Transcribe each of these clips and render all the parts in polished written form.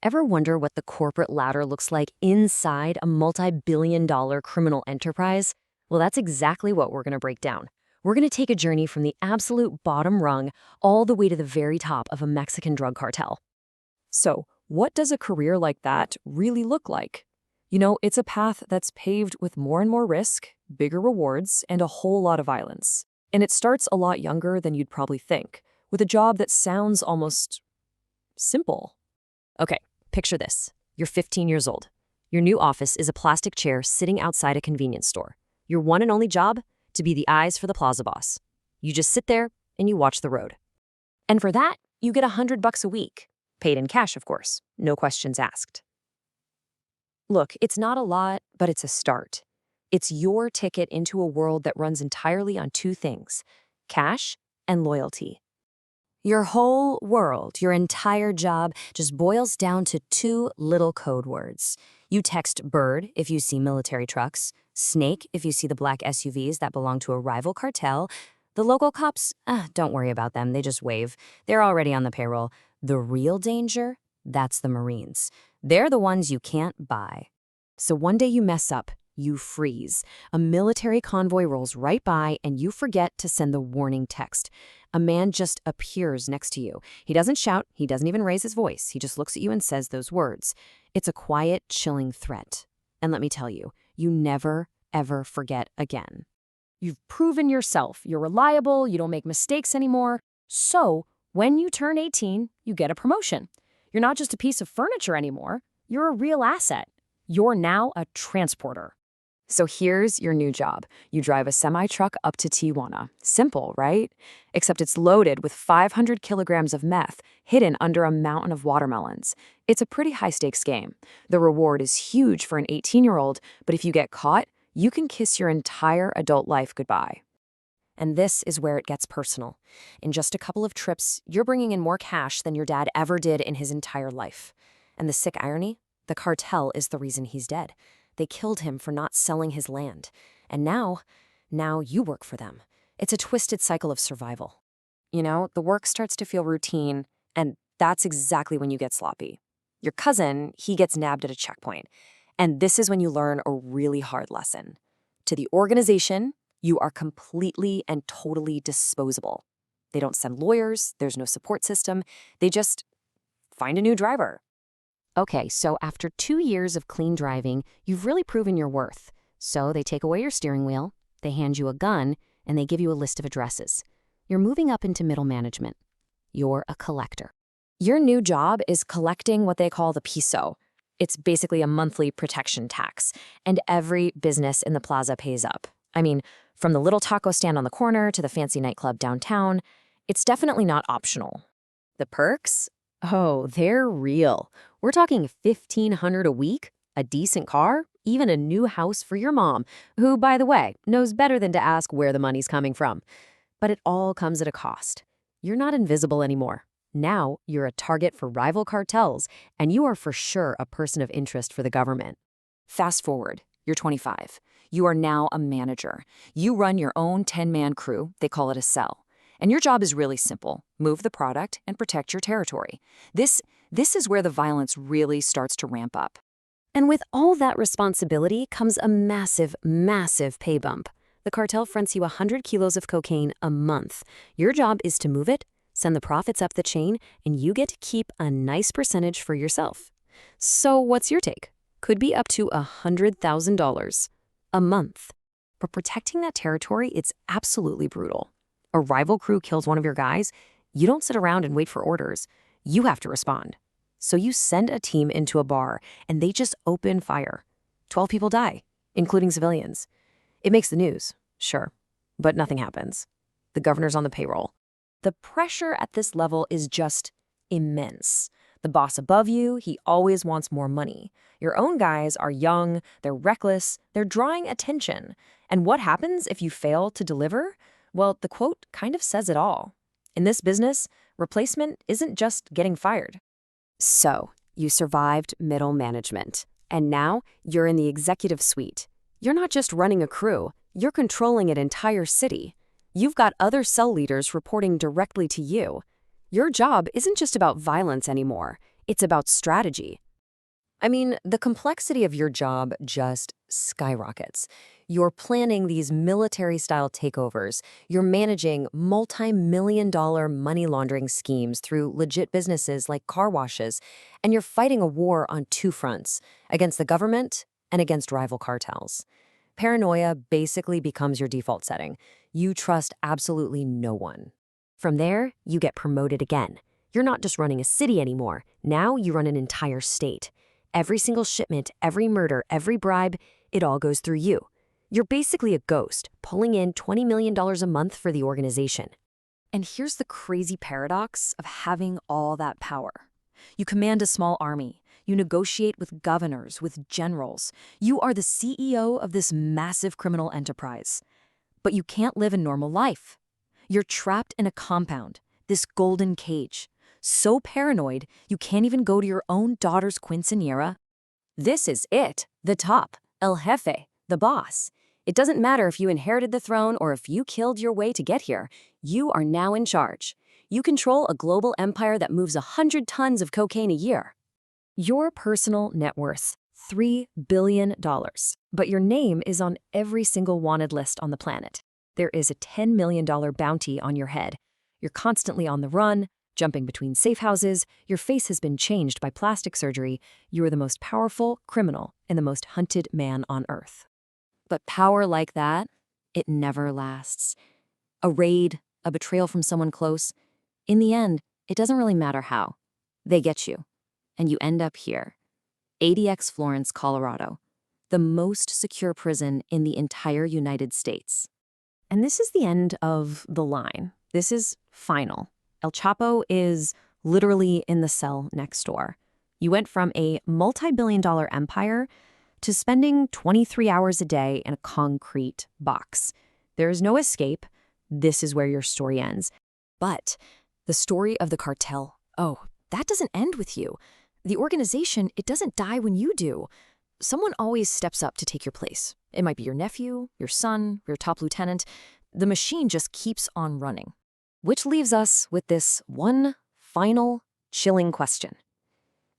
Ever wonder what the corporate ladder looks like inside a multi-billion-dollar criminal enterprise? Well, that's exactly what we're going to break down. We're going to take a journey from the absolute bottom rung all the way to the very top of a Mexican drug cartel. So, what does a career like that really look like? It's a path that's paved with more and more risk, bigger rewards, and a whole lot of violence. And it starts a lot younger than you'd probably think, with a job that sounds almost simple. Okay, picture this. You're 15 years old. Your new office is a plastic chair sitting outside a convenience store. Your one and only job? To be the eyes for the plaza boss. You just sit there and you watch the road. And for that, you get $100 a week. Paid in cash, of course. No questions asked. Look, it's not a lot, but it's a start. It's your ticket into a world that runs entirely on two things: cash and loyalty. Your whole world, your entire job, just boils down to two little code words. You text bird if you see military trucks, snake if you see the black SUVs that belong to a rival cartel. The local cops, don't worry about them, they just wave. They're already on the payroll. The real danger, that's the Marines. They're the ones you can't buy. So one day you mess up, you freeze. A military convoy rolls right by and you forget to send the warning text. A man just appears next to you. He doesn't shout, he doesn't even raise his voice. He just looks at you and says those words. It's a quiet, chilling threat. And let me tell you, you never, ever forget again. You've proven yourself. You're reliable, you don't make mistakes anymore. So, when you turn 18, you get a promotion. You're not just a piece of furniture anymore. You're a real asset. You're now a transporter. So here's your new job. You drive a semi-truck up to Tijuana. Simple, right? Except it's loaded with 500 kilograms of meth hidden under a mountain of watermelons. It's a pretty high-stakes game. The reward is huge for an 18-year-old, but if you get caught, you can kiss your entire adult life goodbye. And this is where it gets personal. In just a couple of trips, you're bringing in more cash than your dad ever did in his entire life. And the sick irony? The cartel is the reason he's dead. They killed him for not selling his land. And now you work for them. It's a twisted cycle of survival. The work starts to feel routine, and that's exactly when you get sloppy. Your cousin, he gets nabbed at a checkpoint. And this is when you learn a really hard lesson. To the organization, you are completely and totally disposable. They don't send lawyers, there's no support system, they just find a new driver. Okay, so after 2 years of clean driving, you've really proven your worth. So they take away your steering wheel, they hand you a gun, and they give you a list of addresses. You're moving up into middle management. You're a collector. Your new job is collecting what they call the piso. It's basically a monthly protection tax, and every business in the plaza pays up. I mean, from the little taco stand on the corner to the fancy nightclub downtown, it's definitely not optional. The perks? Oh, they're real. We're talking $1,500 a week, a decent car, even a new house for your mom, who, by the way, knows better than to ask where the money's coming from. But it all comes at a cost. You're not invisible anymore. Now you're a target for rival cartels, and you are for sure a person of interest for the government. Fast forward, you're 25. You are now a manager. You run your own 10-man crew. They call it a cell. And your job is really simple. Move the product and protect your territory. This is where the violence really starts to ramp up. And with all that responsibility comes a massive, massive pay bump. The cartel fronts you 100 kilos of cocaine a month. Your job is to move it, send the profits up the chain, and you get to keep a nice percentage for yourself. So what's your take? Could be up to $100,000 a month. But protecting that territory, it's absolutely brutal. A rival crew kills one of your guys, you don't sit around and wait for orders. You have to respond. So you send a team into a bar, and they just open fire. 12 people die, including civilians. It makes the news, sure, but nothing happens. The governor's on the payroll. The pressure at this level is just immense. The boss above you, he always wants more money. Your own guys are young, they're reckless, they're drawing attention. And what happens if you fail to deliver? Well, the quote kind of says it all. In this business, replacement isn't just getting fired. So, you survived middle management, and now you're in the executive suite. You're not just running a crew, you're controlling an entire city. You've got other cell leaders reporting directly to you. Your job isn't just about violence anymore. It's about strategy. I mean, the complexity of your job just skyrockets. You're planning these military-style takeovers. You're managing multi-million-dollar money laundering schemes through legit businesses like car washes. And you're fighting a war on two fronts, against the government and against rival cartels. Paranoia basically becomes your default setting. You trust absolutely no one. From there, you get promoted again. You're not just running a city anymore. Now you run an entire state. Every single shipment, every murder, every bribe, it all goes through you. You're basically a ghost, pulling in $20 million a month for the organization. And here's the crazy paradox of having all that power. You command a small army. You negotiate with governors, with generals. You are the CEO of this massive criminal enterprise. But you can't live a normal life. You're trapped in a compound, this golden cage. So paranoid, you can't even go to your own daughter's quinceañera. This is it, the top, El Jefe, the boss. It doesn't matter if you inherited the throne or if you killed your way to get here. You are now in charge. You control a global empire that moves 100 tons of cocaine a year. Your personal net worth, $3 billion. But your name is on every single wanted list on the planet. There is a $10 million bounty on your head. You're constantly on the run, jumping between safe houses. Your face has been changed by plastic surgery. You are the most powerful criminal and the most hunted man on Earth. But power like that, it never lasts. A raid, a betrayal from someone close. In the end, it doesn't really matter how. They get you. And you end up here. ADX Florence, Colorado. The most secure prison in the entire United States. And this is the end of the line. This is final. El Chapo is literally in the cell next door. You went from a multi-billion-dollar empire to spending 23 hours a day in a concrete box. There is no escape. This is where your story ends. But the story of the cartel, oh, that doesn't end with you. The organization, it doesn't die when you do. Someone always steps up to take your place. It might be your nephew, your son, your top lieutenant. The machine just keeps on running. Which leaves us with this one final, chilling question.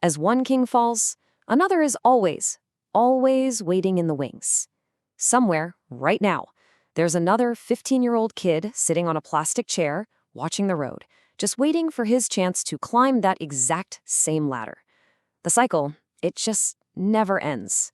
As one king falls, another is always waiting in the wings. Somewhere, right now, there's another 15-year-old kid sitting on a plastic chair, watching the road, just waiting for his chance to climb that exact same ladder. The cycle, it just never ends.